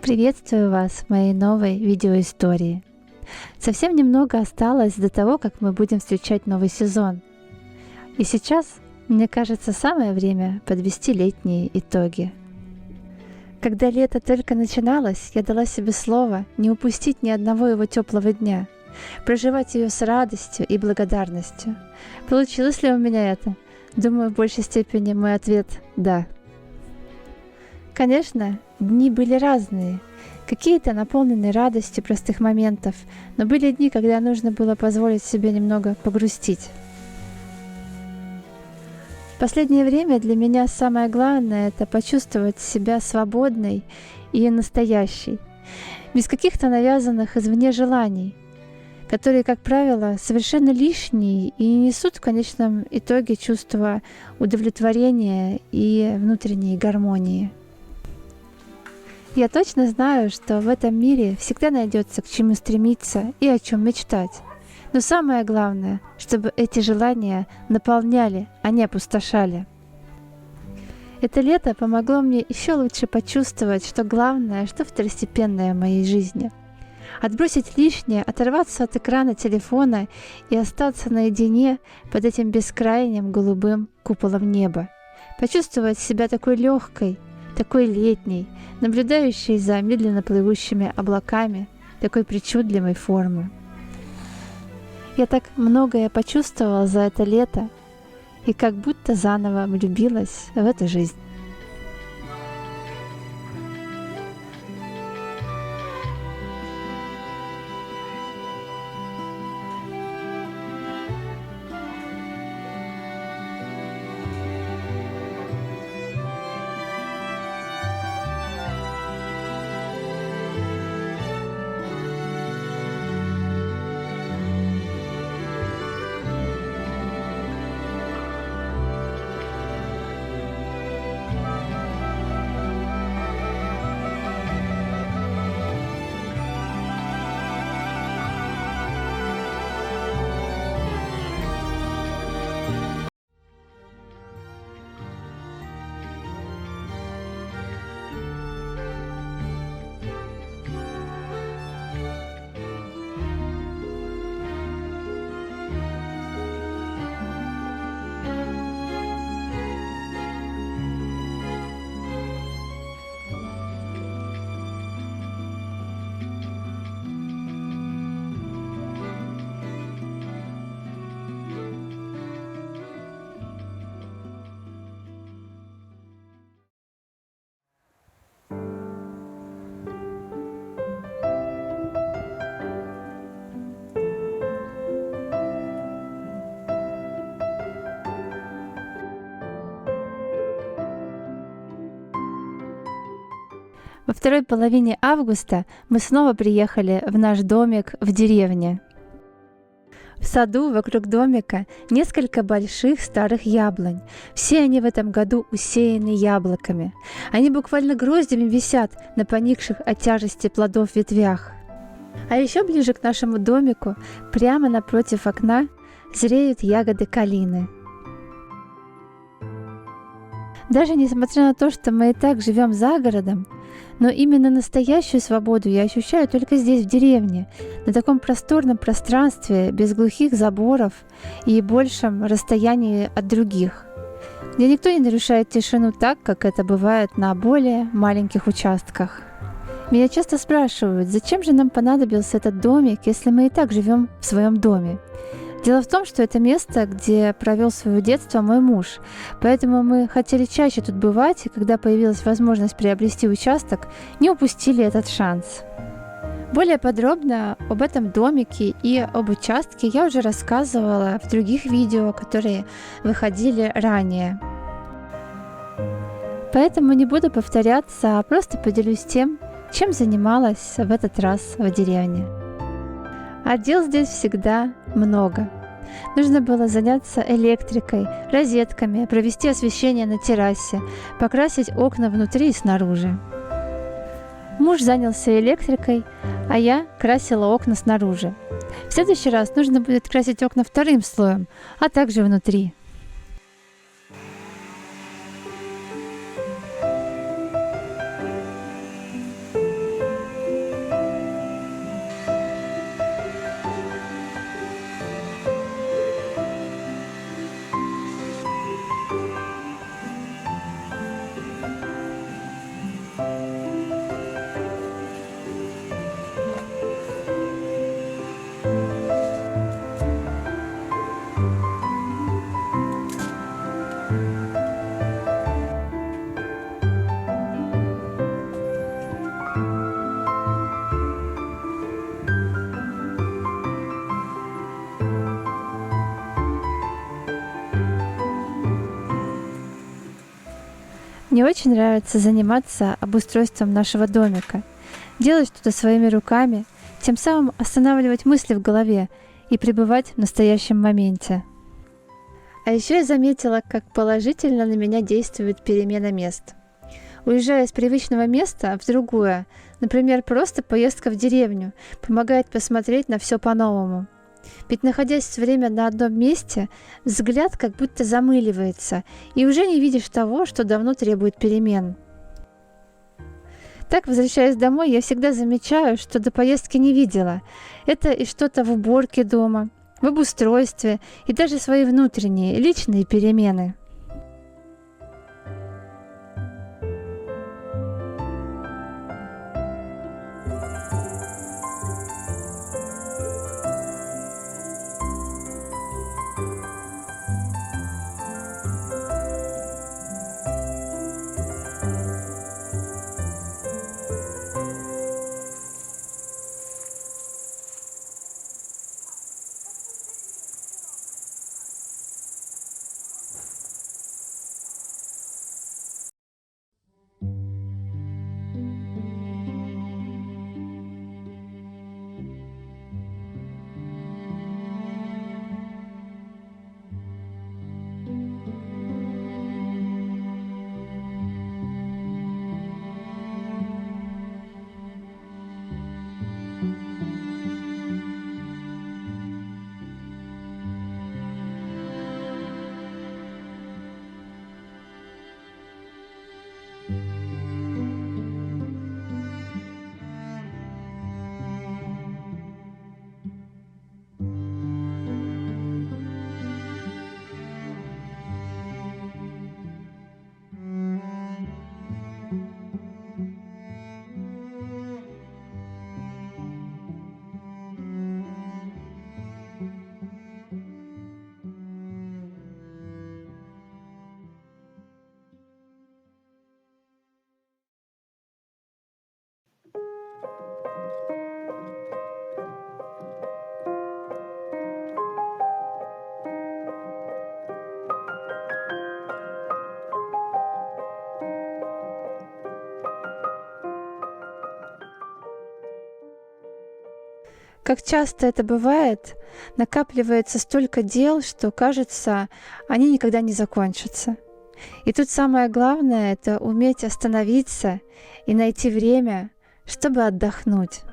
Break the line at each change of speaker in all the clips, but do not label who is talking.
Приветствую вас в моей новой видеоистории. Совсем немного осталось до того, как мы будем встречать новый сезон. И сейчас, мне кажется, самое время подвести летние итоги. Когда лето только начиналось, я дала себе слово не упустить ни одного его теплого дня, проживать ее с радостью и благодарностью. Получилось ли у меня это? Думаю, в большей степени мой ответ – да. Конечно, дни были разные, какие-то наполненные радостью простых моментов, но были дни, когда нужно было позволить себе немного погрустить. В последнее время для меня самое главное – это почувствовать себя свободной и настоящей, без каких-то навязанных извне желаний, которые, как правило, совершенно лишние и не несут в конечном итоге чувства удовлетворения и внутренней гармонии. Я точно знаю, что в этом мире всегда найдется к чему стремиться и о чем мечтать. Но самое главное, чтобы эти желания наполняли, а не опустошали. Это лето помогло мне еще лучше почувствовать, что главное, что второстепенное в моей жизни. Отбросить лишнее, оторваться от экрана телефона и остаться наедине под этим бескрайним голубым куполом неба. Почувствовать себя такой легкой, такой летней, наблюдающей за медленно плывущими облаками такой причудливой формы. Я так многое почувствовала за это лето и как будто заново влюбилась в эту жизнь. Во второй половине августа мы снова приехали в наш домик в деревне. В саду вокруг домика несколько больших старых яблонь. Все они в этом году усеяны яблоками. Они буквально гроздями висят на поникших от тяжести плодов ветвях. А еще ближе к нашему домику, прямо напротив окна, зреют ягоды калины. Даже несмотря на то, что мы и так живем за городом, но именно настоящую свободу я ощущаю только здесь, в деревне, на таком просторном пространстве, без глухих заборов и большем расстоянии от других, где никто не нарушает тишину так, как это бывает на более маленьких участках. Меня часто спрашивают, зачем же нам понадобился этот домик, если мы и так живем в своем доме. Дело в том, что это место, где провел свое детство мой муж, поэтому мы хотели чаще тут бывать, и когда появилась возможность приобрести участок, не упустили этот шанс. Более подробно об этом домике и об участке я уже рассказывала в других видео, которые выходили ранее. Поэтому не буду повторяться, а просто поделюсь тем, чем занималась в этот раз в деревне. А дел здесь всегда много. Нужно было заняться электрикой, розетками, провести освещение на террасе, покрасить окна внутри и снаружи. Муж занялся электрикой, а я красила окна снаружи. В следующий раз нужно будет красить окна вторым слоем, а также внутри. Мне очень нравится заниматься обустройством нашего домика, делать что-то своими руками, тем самым останавливать мысли в голове и пребывать в настоящем моменте. А еще я заметила, как положительно на меня действует перемена мест. Уезжая из привычного места в другое, например, просто поездка в деревню, помогает посмотреть на все по-новому. Ведь находясь все время на одном месте, взгляд как будто замыливается, и уже не видишь того, что давно требует перемен. Так, возвращаясь домой, я всегда замечаю, что до поездки не видела. Это и что-то в уборке дома, в обустройстве, и даже свои внутренние, личные перемены. Как часто это бывает, накапливается столько дел, что кажется, они никогда не закончатся. И тут самое главное — это уметь остановиться и найти время, чтобы отдохнуть.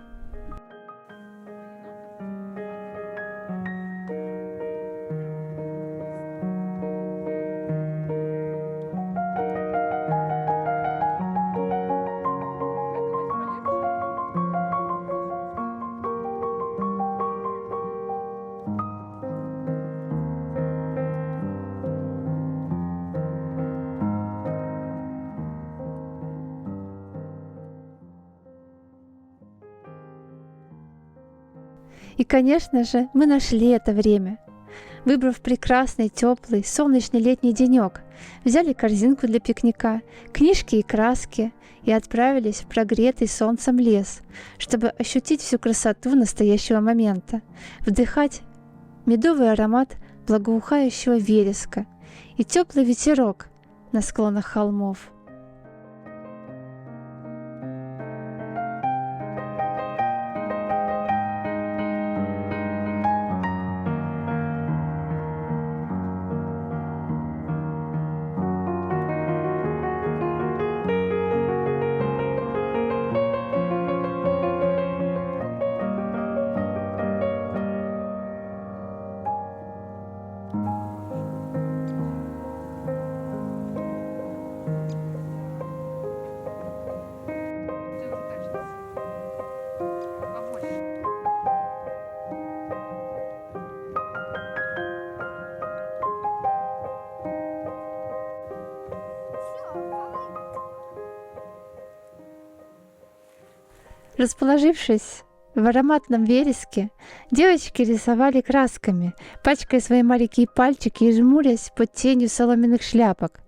И, конечно же, мы нашли это время. Выбрав прекрасный, теплый, солнечный летний денек, взяли корзинку для пикника, книжки и краски и отправились в прогретый солнцем лес, чтобы ощутить всю красоту настоящего момента, вдыхать медовый аромат благоухающего вереска и теплый ветерок на склонах холмов. Расположившись в ароматном вереске, девочки рисовали красками, пачкая свои маленькие пальчики и жмурясь под тенью соломенных шляпок.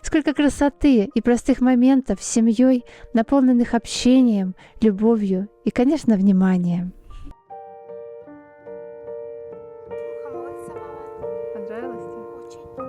Сколько красоты и простых моментов с семьей, наполненных общением, любовью и, конечно, вниманием. Понравилось тебе?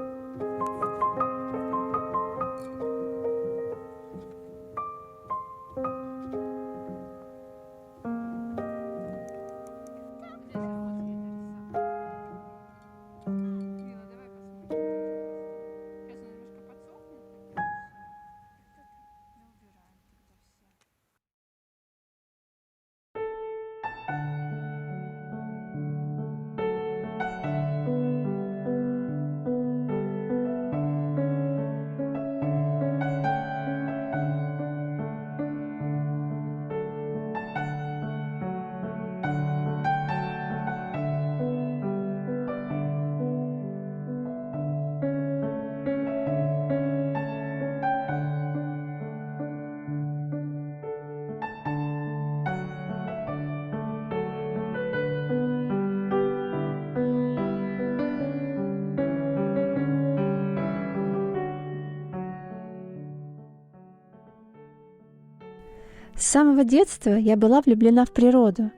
С самого детства я была влюблена в природу.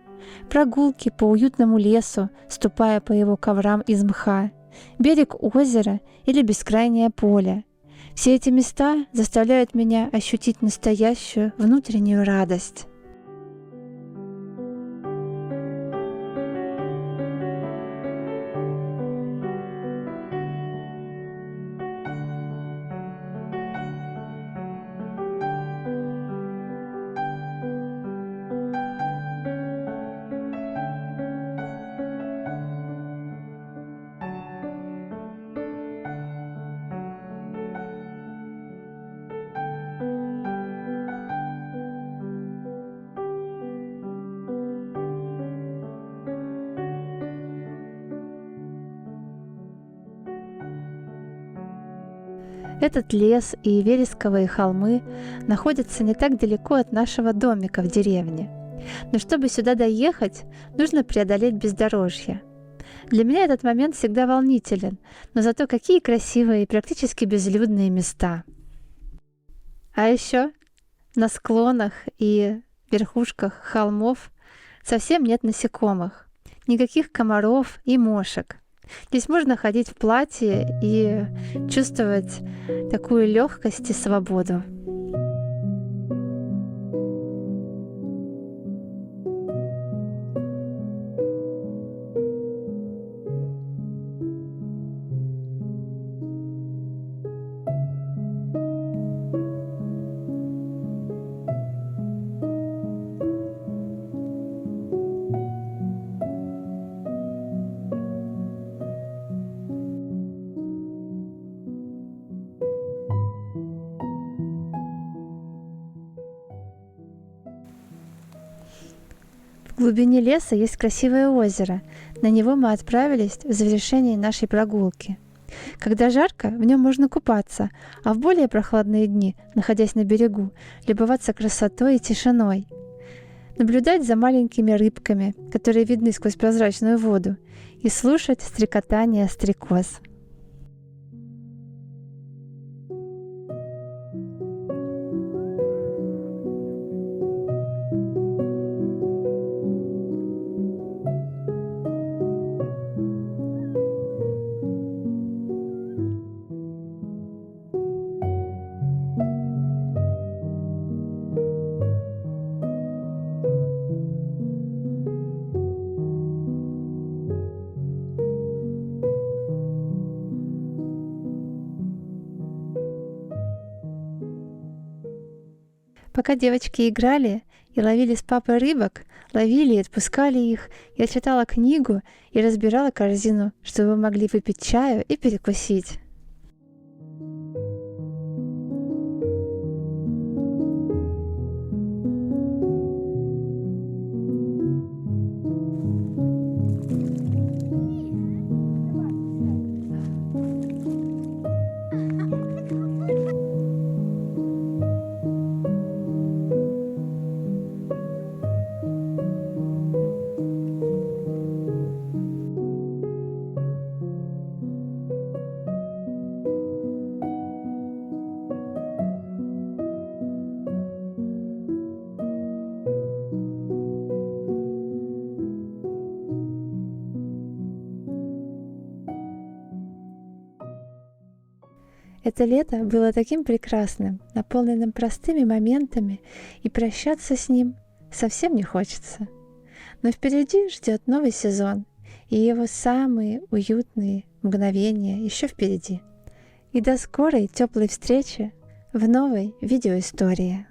Прогулки по уютному лесу, ступая по его коврам из мха, берег озера или бескрайнее поле. Все эти места заставляют меня ощутить настоящую внутреннюю радость. Этот лес и вересковые холмы находятся не так далеко от нашего домика в деревне. Но чтобы сюда доехать, нужно преодолеть бездорожье. Для меня этот момент всегда волнителен, но зато какие красивые и практически безлюдные места. А еще на склонах и верхушках холмов совсем нет насекомых, никаких комаров и мошек. Здесь можно ходить в платье и чувствовать такую легкость и свободу. В глубине леса есть красивое озеро. На него мы отправились в завершении нашей прогулки. Когда жарко, в нем можно купаться, а в более прохладные дни, находясь на берегу, любоваться красотой и тишиной. Наблюдать за маленькими рыбками, которые видны сквозь прозрачную воду, и слушать стрекотание стрекоз. Пока девочки играли и ловили с папой рыбок, ловили и отпускали их, я читала книгу и разбирала корзину, чтобы мы могли выпить чаю и перекусить. Это лето было таким прекрасным, наполненным простыми моментами, и прощаться с ним совсем не хочется. Но впереди ждет новый сезон, и его самые уютные мгновения еще впереди. И до скорой теплой встречи в новой видеоистории.